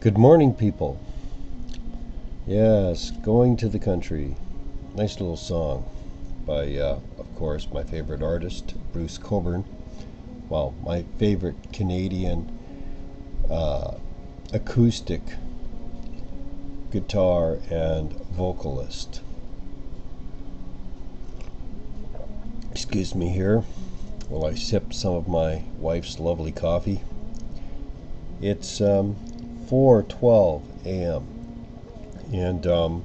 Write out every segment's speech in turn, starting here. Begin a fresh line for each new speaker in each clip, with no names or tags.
Good morning, people. Yes, Going to the Country. Nice little song by, of course, my favorite artist, Bruce Cockburn. Well, my favorite Canadian acoustic guitar and vocalist. Excuse me here while I sip some of my wife's lovely coffee. It's 4:12 a.m. and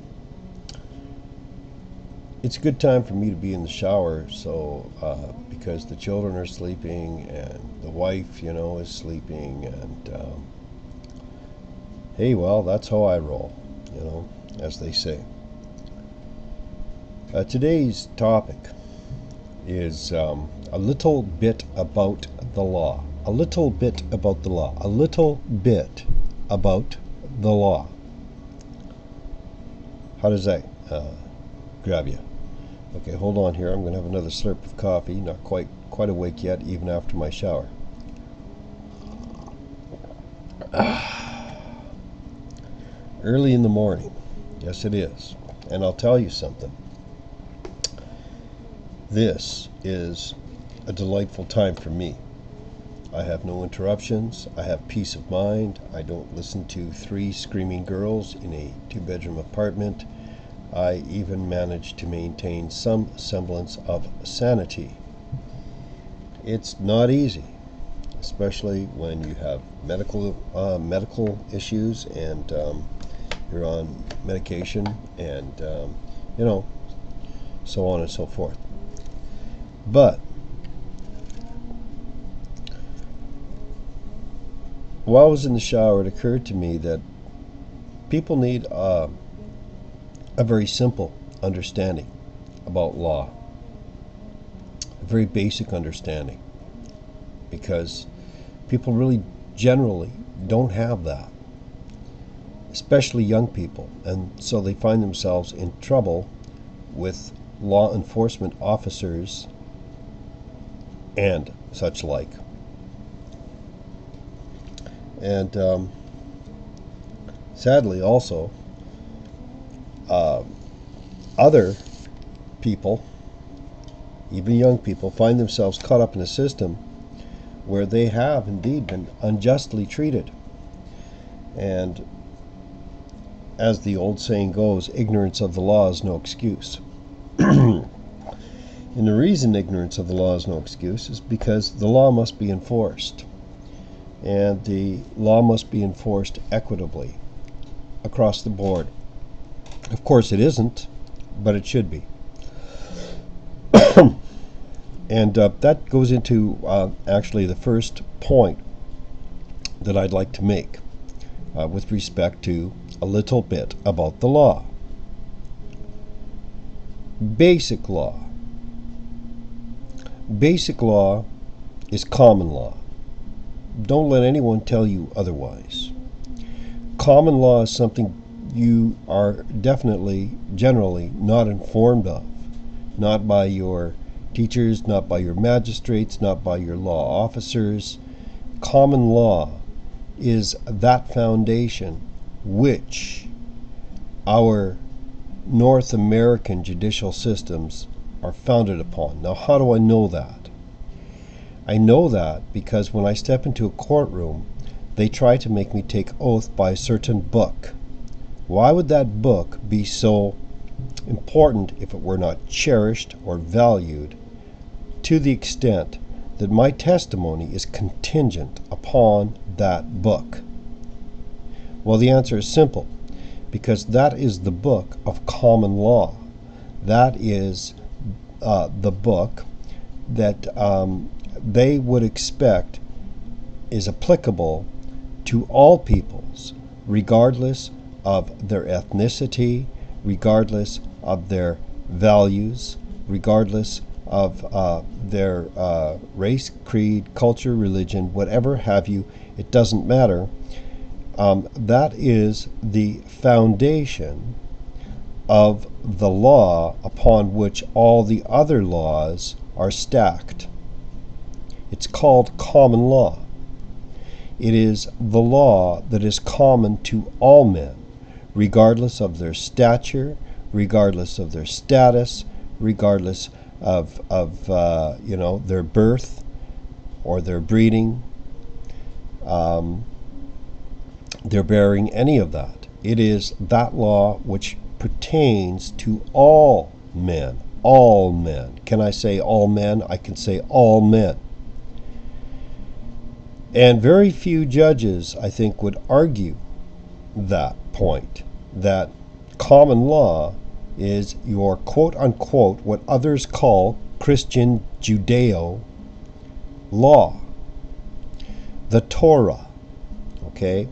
it's a good time for me to be in the shower. So because the children are sleeping and the wife, is sleeping, and hey, well, that's how I roll, as they say. Today's topic is a little bit about the law. A little bit about the law. A little bit about the law. How does that grab you? Okay, hold on here. I'm going to have another slurp of coffee. Not quite awake yet, even after my shower. Early in the morning. Yes, it is. And I'll tell you something. This is a delightful time for me. I have no interruptions. I have peace of mind. I don't listen to 3 screaming girls in a 2-bedroom apartment. I even manage to maintain some semblance of sanity. It's not easy, especially when you have medical issues and you're on medication and so on and so forth. But while I was in the shower, it occurred to me that people need a very simple understanding about law, a very basic understanding, because people really generally don't have that, especially young people, and so they find themselves in trouble with law enforcement officers and such like. And sadly also, other people, even young people, find themselves caught up in a system where they have indeed been unjustly treated. And as the old saying goes, ignorance of the law is no excuse. And the reason ignorance of the law is no excuse is because the law must be enforced. And the law must be enforced equitably across the board. Of course it isn't, but it should be. And that goes into actually the first point that I'd like to make with respect to a little bit about the law. Basic law. Basic law is common law. Don't let anyone tell you otherwise. Common law is something you are definitely, generally, not informed of. Not by your teachers, not by your magistrates, not by your law officers. Common law is that foundation which our North American judicial systems are founded upon. Now, how do I know that? I know that because when I step into a courtroom, they try to make me take oath by a certain book. Why would that book be so important if it were not cherished or valued to the extent that my testimony is contingent upon that book? Well, the answer is simple, because that is the book of common law. That is the book that they would expect is applicable to all peoples, regardless of their ethnicity, regardless of their values, regardless of their race, creed, culture, religion, whatever have you. It doesn't matter. That is the foundation of the law upon which all the other laws are stacked. It's called common law. It is the law that is common to all men, regardless of their stature, regardless of their status, regardless of their birth or their breeding, their bearing, any of that. It is that law which pertains to all men. All men. Can I say all men? I can say all men. And very few judges, I think, would argue that point, that common law is your quote-unquote, what others call Christian Judeo law. The Torah, okay?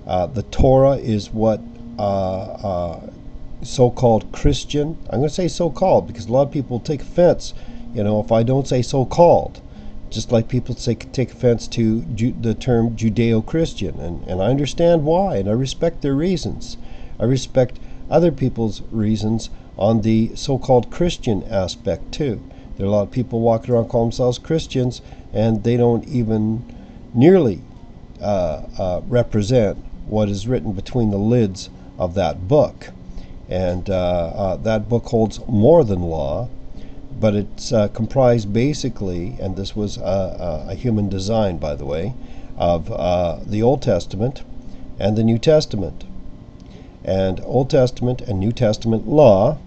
The Torah is what so-called Christian, I'm going to say so-called because a lot of people take offense, if I don't say so-called. Just like people take offense to the term Judeo-Christian, and I understand why, and I respect their reasons. I respect other people's reasons on the so-called Christian aspect too. There are a lot of people walking around calling themselves Christians, and they don't even nearly represent what is written between the lids of that book. And that book holds more than law, but it's comprised basically, and this was a human design, by the way, of the Old Testament and the New Testament. And Old Testament and New Testament law,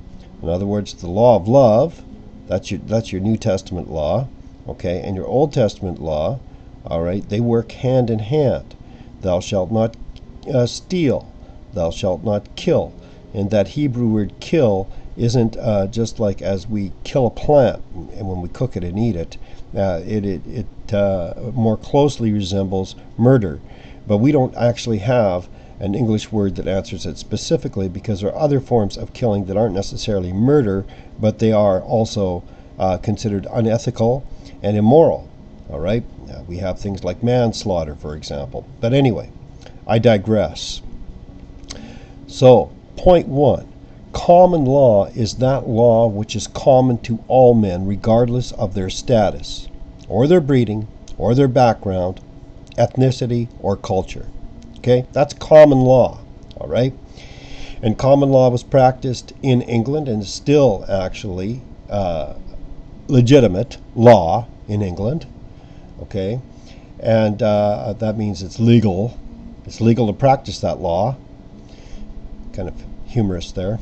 in other words, the law of love, that's your New Testament law, okay, and your Old Testament law, all right, they work hand in hand. Thou shalt not steal, thou shalt not kill. And that Hebrew word kill isn't just like as we kill a plant and when we cook it and eat it. It more closely resembles murder. But we don't actually have an English word that answers it specifically, because there are other forms of killing that aren't necessarily murder, but they are also considered unethical and immoral. All right? We have things like manslaughter, for example. But anyway, I digress. So, point one, common law is that law which is common to all men, regardless of their status, or their breeding, or their background, ethnicity, or culture. Okay, that's common law, all right? And common law was practiced in England and is still actually legitimate law in England, okay? And that means it's legal. It's legal to practice that law. Kind of humorous there.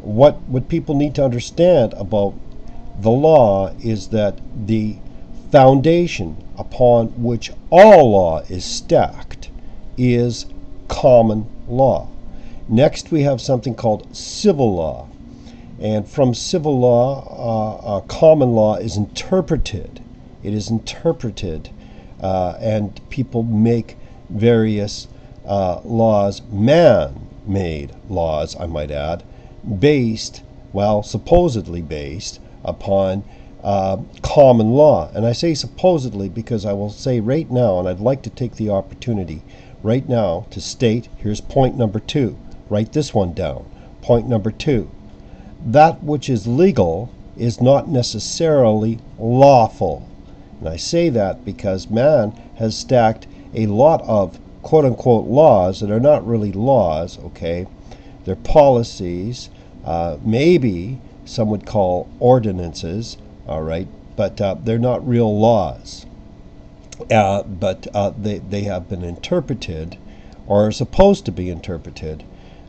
What people need to understand about the law is that the foundation upon which all law is stacked is common law. Next, we have something called civil law. And from civil law, common law is interpreted. It is interpreted, and people make various laws, man-made laws, I might add, supposedly based upon common law. And I say supposedly because I will say right now, and I'd like to take the opportunity right now to state, here's point number 2. Write this one down. Point number 2. That which is legal is not necessarily lawful. And I say that because man has stacked a lot of quote-unquote laws that are not really laws, okay? They're policies, maybe some would call ordinances, all right? But they're not real laws. But they have been interpreted, or are supposed to be interpreted,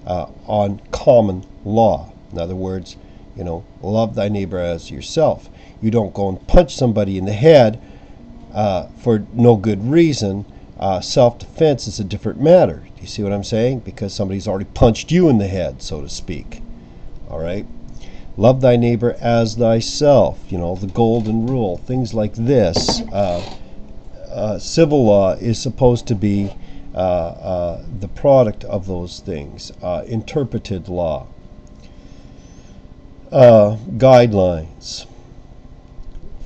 on common law. In other words, love thy neighbor as yourself. You don't go and punch somebody in the head for no good reason. Self-defense is a different matter. Do you see what I'm saying? Because somebody's already punched you in the head, so to speak. All right? Love thy neighbor as thyself. The golden rule. Things like this. Civil law is supposed to be the product of those things. Interpreted law. Guidelines.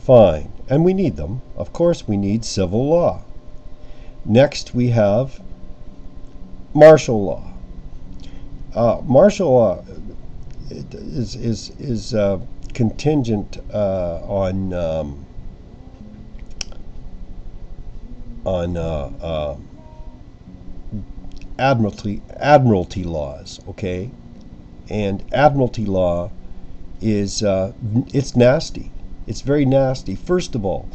Fine. And we need them. Of course we need civil law. Next we have martial law. Martial law is contingent on on admiralty laws, okay? And admiralty law is it's nasty. It's very nasty. First of all,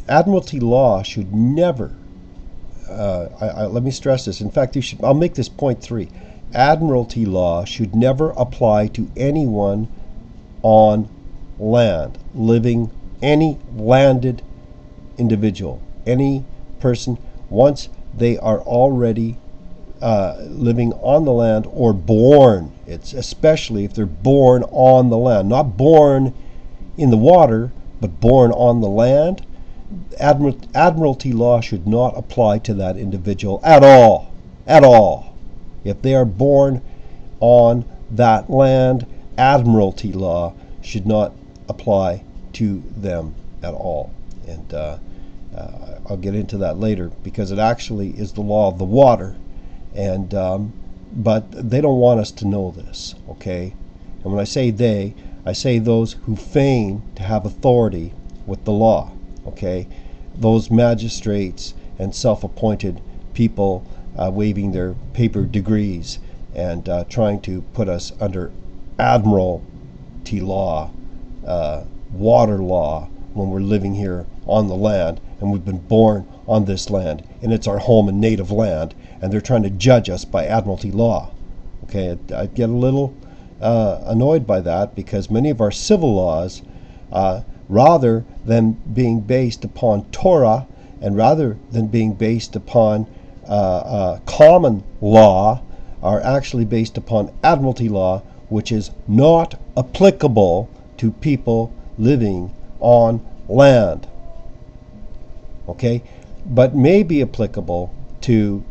admiralty law should never. Let me stress this. In fact, I'll make this point 3. Admiralty law should never apply to anyone on land, living, any landed individual, any person, once they are already living on the land or born. It's especially if they're born on the land, not born in the water, but born on the land. Admiralty law should not apply to that individual at all. At all. If they are born on that land, admiralty law should not apply to them at all. And I'll get into that later, because it actually is the law of the water. And but they don't want us to know this, okay? And when I say they, I say those who feign to have authority with the law, okay? Those magistrates and self-appointed people waving their paper degrees and trying to put us under admiralty law, water law, when we're living here on the land and we've been born on this land and it's our home and native land, and they're trying to judge us by admiralty law. Okay, I get a little annoyed by that, because many of our civil laws, rather than being based upon Torah and rather than being based upon common law, are actually based upon admiralty law, which is not applicable to people living on land. Okay, but may be applicable to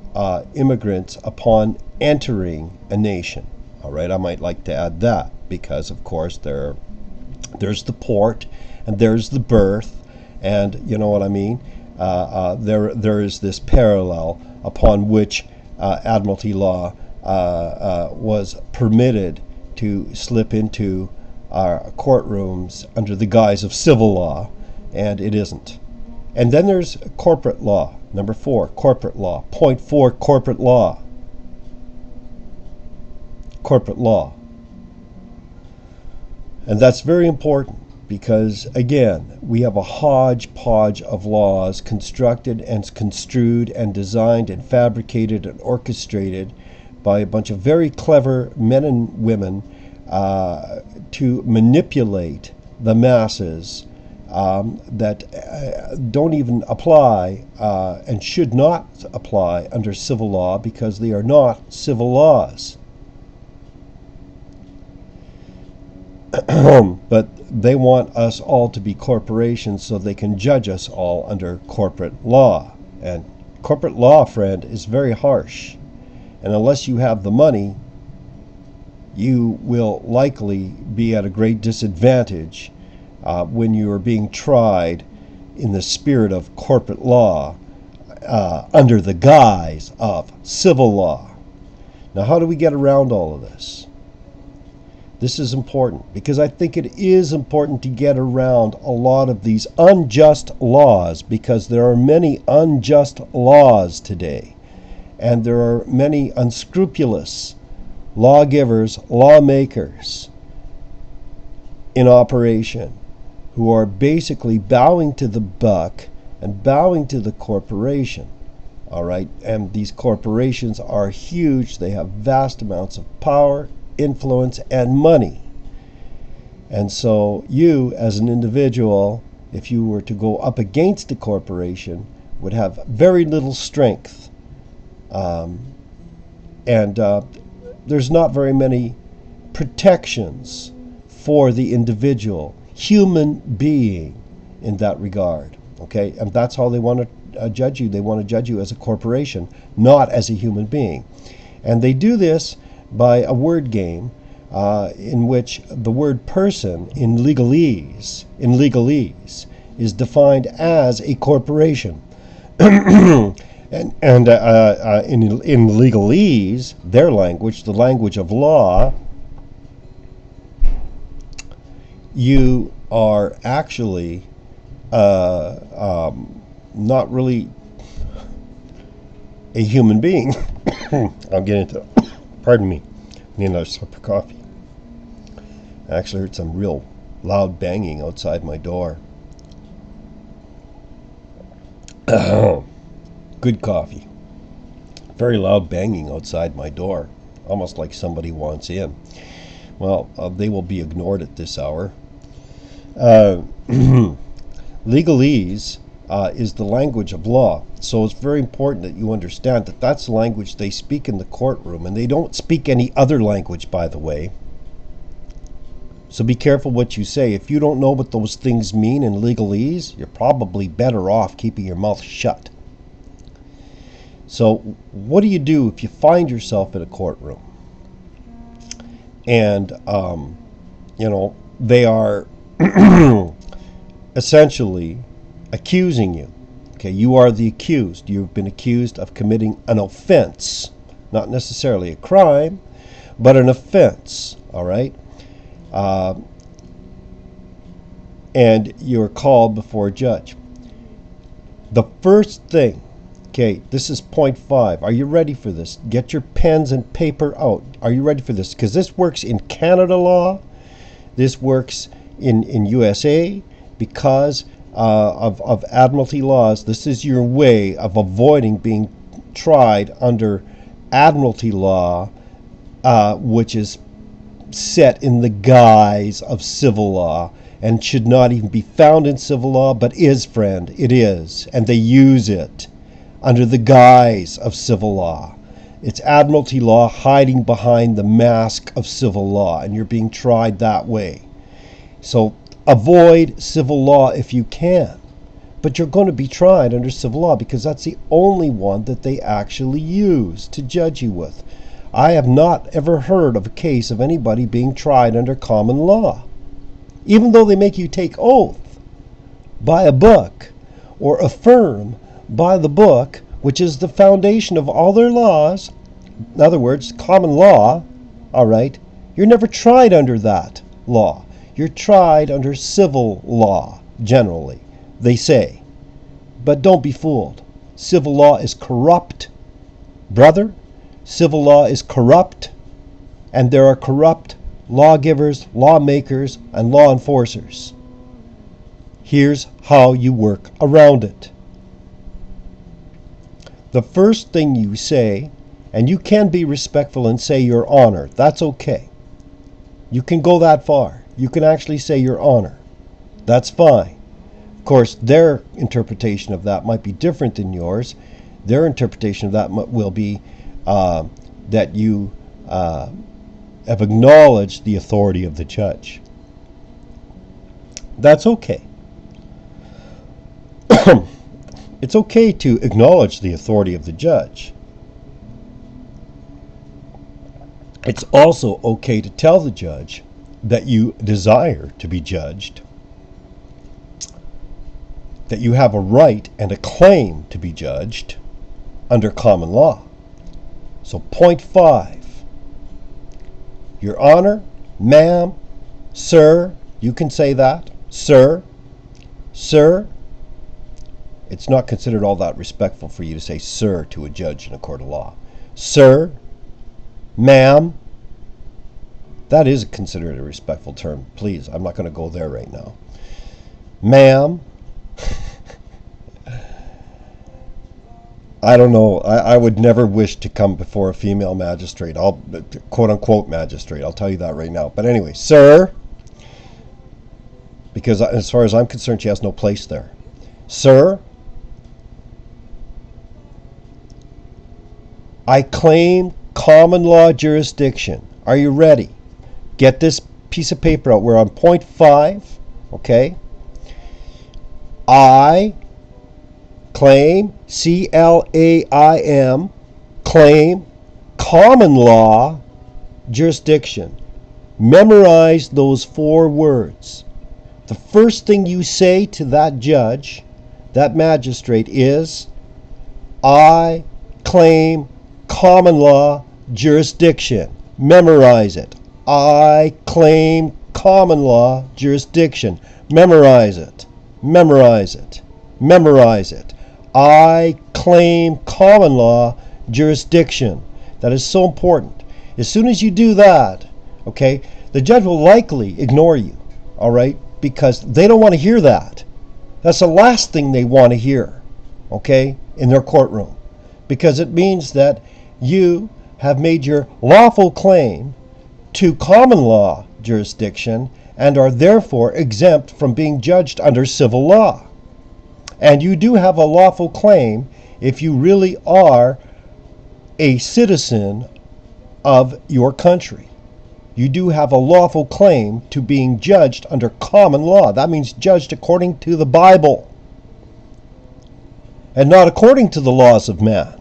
immigrants upon entering a nation. All right, I might like to add that, because of course there's the port and there's the birth, and you know what I mean. There is this parallel upon which admiralty law was permitted to slip into our courtrooms under the guise of civil law, and it isn't. And then there's corporate law. Number 4, corporate law. Point 4, corporate law. Corporate law. And that's very important, because, again, we have a hodgepodge of laws constructed and construed and designed and fabricated and orchestrated by a bunch of very clever men and women to manipulate the masses, that don't even apply and should not apply under civil law, because they are not civil laws. But they want us all to be corporations so they can judge us all under corporate law. And corporate law, friend, is very harsh. And unless you have the money, you will likely be at a great disadvantage when you are being tried in the spirit of corporate law under the guise of civil law. Now, how do we get around all of this? This is important, because I think it is important to get around a lot of these unjust laws, because there are many unjust laws today, and there are many unscrupulous lawgivers, lawmakers in operation, who are basically bowing to the buck and bowing to the corporation. All right, and these corporations are huge. They have vast amounts of power, influence, and money. And so you, as an individual, if you were to go up against a corporation, would have very little strength. There's not very many protections for the individual human being in that regard. Okay, and that's how they want to judge you. They want to judge you as a corporation, not as a human being. And they do this by a word game in which the word person in legalese is defined as a corporation. And in legalese, their language, the language of law, you are actually not really a human being. I'll get into, pardon me, I need another sip of coffee. I actually heard some real loud banging outside my door. Good coffee. Very loud banging outside my door, almost like somebody wants in. Well, they will be ignored at this hour. Legalese is the language of law, so it's very important that you understand that that's the language they speak in the courtroom, and they don't speak any other language, by the way. So be careful what you say. If you don't know what those things mean in legalese, you're probably better off keeping your mouth shut. So what do you do if you find yourself in a courtroom and they are essentially accusing you? Okay, you are the accused. You've been accused of committing an offense, not necessarily a crime, but an offense. All right, and you're called before a judge. The first thing. Okay, this is point 5. Are you ready for this? Get your pens and paper out. Are you ready for this? Because this works in Canada law. This works in USA because of admiralty laws. This is your way of avoiding being tried under admiralty law, which is set in the guise of civil law and should not even be found in civil law, but is, friend. It is. And they use it under the guise of civil law. It's admiralty law hiding behind the mask of civil law, and you're being tried that way. So avoid civil law if you can, but you're going to be tried under civil law because that's the only one that they actually use to judge you with. I have not ever heard of a case of anybody being tried under common law, even though they make you take oath by a book or affirm by the book, which is the foundation of all their laws. In other words, common law, all right, you're never tried under that law. You're tried under civil law, generally, they say. But don't be fooled. Civil law is corrupt, brother. Civil law is corrupt, and there are corrupt lawgivers, lawmakers, and law enforcers. Here's how you work around it. The first thing you say, and you can be respectful and say your honor, that's okay. You can go that far. You can actually say your honor. That's fine. Of course, their interpretation of that might be different than yours. Their interpretation of that will be that you have acknowledged the authority of the judge. That's okay. It's okay to acknowledge the authority of the judge. It's also okay to tell the judge that you desire to be judged, that you have a right and a claim to be judged under common law. So point 5, your honor, ma'am, sir, you can say that, sir, it's not considered all that respectful for you to say sir to a judge in a court of law. Sir, ma'am, that is considered a respectful term. Please, I'm not going to go there right now. Ma'am, I don't know. I would never wish to come before a female magistrate. Quote unquote magistrate. I'll tell you that right now. But anyway, sir, because as far as I'm concerned, she has no place there. Sir, I claim common law jurisdiction. Are you ready? Get this piece of paper out. We're on point 5, okay? I claim, C-L-A-I-M, claim common law jurisdiction. Memorize those 4 words. The first thing you say to that judge, that magistrate, is, I claim common law jurisdiction. Memorize it. I claim common law jurisdiction. Memorize it. Memorize it. Memorize it. I claim common law jurisdiction. That is so important. As soon as you do that, okay, the judge will likely ignore you, all right, because they don't want to hear that. That's the last thing they want to hear, okay, in their courtroom, because it means that you have made your lawful claim to common law jurisdiction and are therefore exempt from being judged under civil law. And you do have a lawful claim if you really are a citizen of your country. You do have a lawful claim to being judged under common law. That means judged according to the Bible and not according to the laws of man.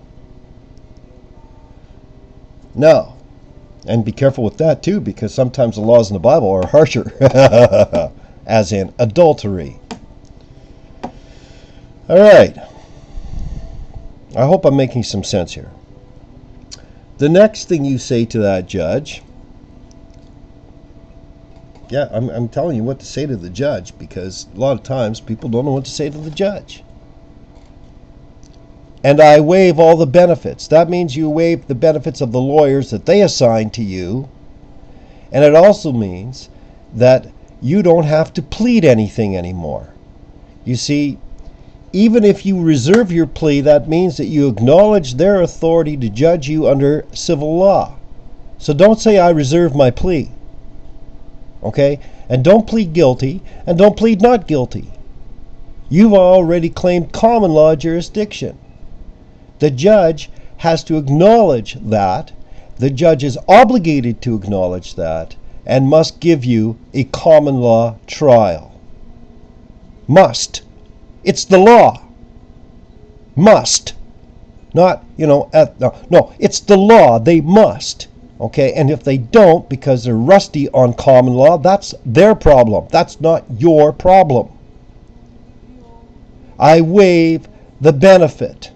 Now, and be careful with that too, because sometimes the laws in the Bible are harsher, as in adultery. All right. I hope I'm making some sense here. The next thing you say to that judge, yeah, I'm telling you what to say to the judge, because a lot of times people don't know what to say to the judge. And I waive all the benefits. That means you waive the benefits of the lawyers that they assign to you. And it also means that you don't have to plead anything anymore. You see, even if you reserve your plea, that means that you acknowledge their authority to judge you under civil law. So don't say, I reserve my plea. Okay? And don't plead guilty, and don't plead not guilty. You've already claimed common law jurisdiction. The judge has to acknowledge that. The judge is obligated to acknowledge that and must give you a common law trial. Must. It's the law. Must. Not, no, it's the law. They must. Okay? And if they don't, because they're rusty on common law, that's their problem. That's not your problem. I waive the benefit.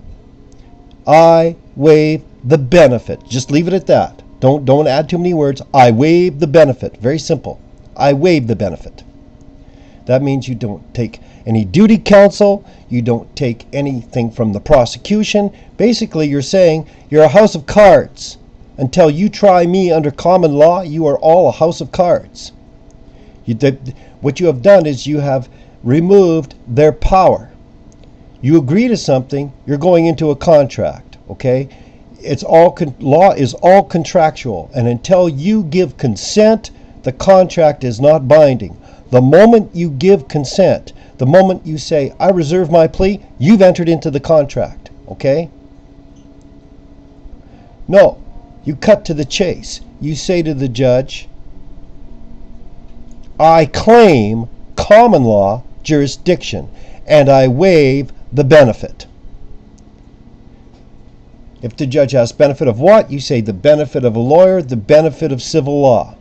I waive the benefit. Just leave it at that. Don't add too many words. I waive the benefit. Very simple. I waive the benefit. That means you don't take any duty counsel. You don't take anything from the prosecution. Basically, you're saying you're a house of cards. Until you try me under common law, you are all a house of cards. What you have done is you have removed their power. You agree to something, you're going into a contract, okay? Law is all contractual, and until you give consent, the contract is not binding. The moment you give consent, the moment you say, I reserve my plea, you've entered into the contract, okay? No, you cut to the chase. You say to the judge, I claim common law jurisdiction, and I waive the benefit. If the judge asks benefit of what, you say the benefit of a lawyer, the benefit of civil law.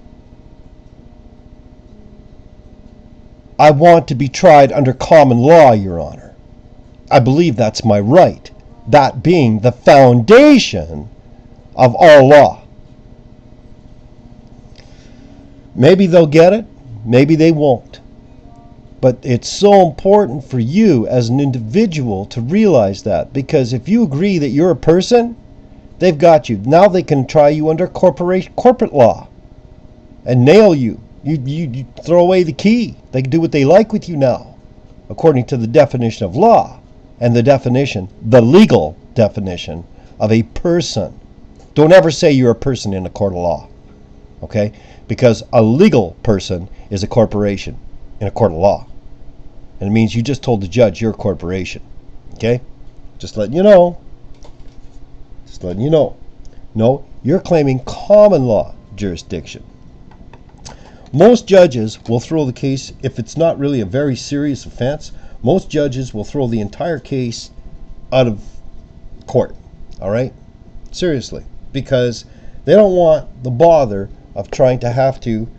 I want to be tried under common law, Your Honor. I believe that's my right, that being the foundation of all law. Maybe they'll get it, maybe they won't. But it's so important for you as an individual to realize that, because if you agree that you're a person, they've got you. Now they can try you under corporate law and nail you. You throw away the key. They can do what they like with you now, according to the definition of law and the legal definition of a person. Don't ever say you're a person in a court of law, okay? Because a legal person is a corporation in a court of law. And it means you just told the judge you're a corporation. Okay? Just letting you know. Just letting you know. No, you're claiming common law jurisdiction. Most judges will throw the case, if it's not really a very serious offense, most judges will throw the entire case out of court. All right? Seriously. Because they don't want the bother of trying to have to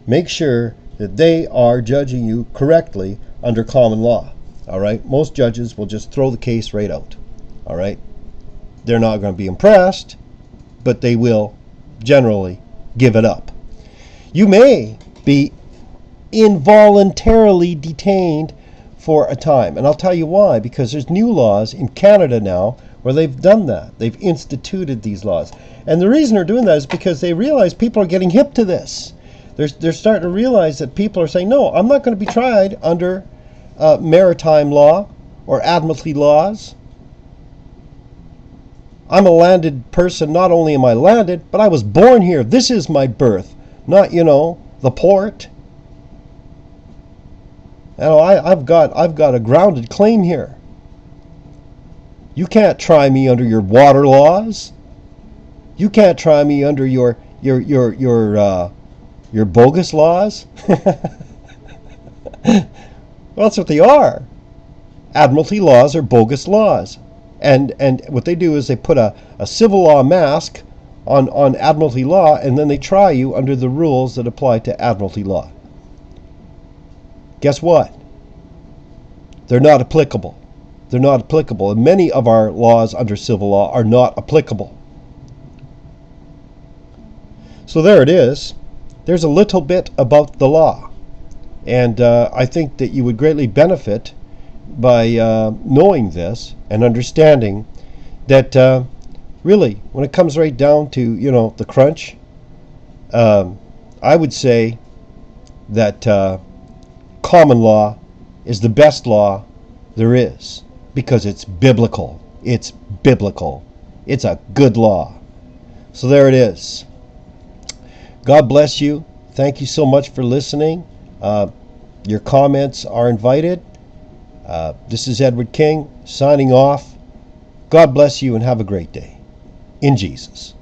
make sure that they are judging you correctly under common law. All right? Most judges will just throw the case right out. All right? They're not going to be impressed, but they will generally give it up. You may be involuntarily detained for a time, and I'll tell you why. Because there's new laws in Canada now where they've done that. They've instituted these laws. And the reason they're doing that is because they realize people are getting hip to this. They're starting to realize that people are saying, no, I'm not going to be tried under maritime law or admiralty laws. I'm a landed person. Not only am I landed, but I was born here. This is my birth, not, the port. I've got a grounded claim here. You can't try me under your water laws. You can't try me under your bogus laws. Well, that's what they are. Admiralty laws are bogus laws. And what they do is they put a civil law mask on Admiralty law, and then they try you under the rules that apply to Admiralty law. Guess what? They're not applicable. They're not applicable. And many of our laws under civil law are not applicable. So there it is. There's a little bit about the law. And I think that you would greatly benefit by knowing this and understanding that really, when it comes right down to, the crunch, I would say that common law is the best law there is, because it's biblical. It's biblical. It's a good law. So there it is. God bless you. Thank you so much for listening. Your comments are invited. This is Edward King signing off. God bless you and have a great day. In Jesus.